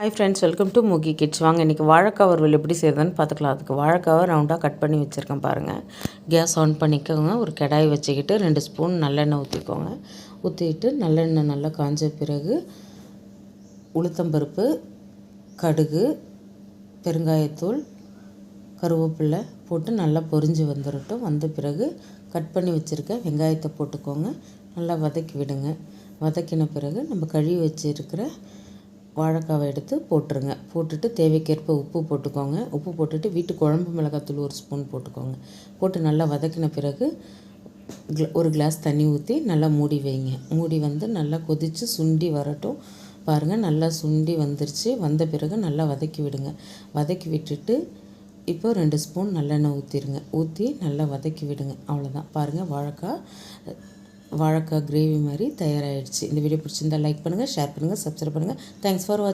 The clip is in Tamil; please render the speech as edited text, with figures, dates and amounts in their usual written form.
Hi friends, welcome to Mooki kids. வாங்க இன்றைக்கி வாழைக்காய் வறுவல் எப்படி செய்கிறதுன்னு பார்த்துக்கலாம். அதுக்கு வாழைக்காவை ரவுண்டாக கட் பண்ணி வச்சுருக்கேன் பாருங்கள். கேஸ் ஆன் பண்ணிக்கோங்க. ஒரு கடாய் வச்சுக்கிட்டு 2 ஸ்பூன் நல்லெண்ணெய் ஊற்றிக்கோங்க. ஊற்றிட்டு நல்லெண்ணெய் நல்லா காஞ்ச பிறகு உளுத்தம்பருப்பு, கடுகு, பெருங்காயத்தூள், கருவேப்பிலை போட்டு நல்லா பொரிஞ்சு வந்துடட்டும். வந்த பிறகு கட் பண்ணி வச்சுருக்க வெங்காயத்தை போட்டுக்கோங்க. நல்லா வதக்கி விடுங்க. வதக்கின பிறகு நம்ம கழுவி வச்சுருக்கிற வாழைக்காவை எடுத்து போட்டுருங்க. போட்டுட்டு தேவைக்கேற்ப உப்பு போட்டுக்கோங்க. உப்பு போட்டுட்டு வீட்டு குழம்பு மிளகாத்தூள் 1 ஸ்பூன் போட்டுக்கோங்க. போட்டு நல்லா வதக்கின பிறகு ஒரு கிளாஸ் தண்ணி ஊற்றி நல்லா மூடி வைங்க. மூடி வந்து நல்லா கொதித்து சுண்டி வரட்டும். பாருங்கள், நல்லா சுண்டி வந்துருச்சு. வந்த பிறகு நல்லா வதக்கி விடுங்க. வதக்கி விட்டுட்டு இப்போ 2 ஸ்பூன் நல்லெண்ணெய் ஊற்றிடுங்க. ஊற்றி நல்லா வதக்கி விடுங்க. அவ்வளோதான். பாருங்கள், வாழைக்காய் கிரேவி மாதிரி தயாராகிடுச்சு. இந்த வீடியோ பிடிச்சிருந்தால் லைக் பண்ணுங்கள், ஷேர் பண்ணுங்கள், சப்ஸ்கிரைப் பண்ணுங்கள். தேங்க்ஸ் ஃபார் வாட்சிங்.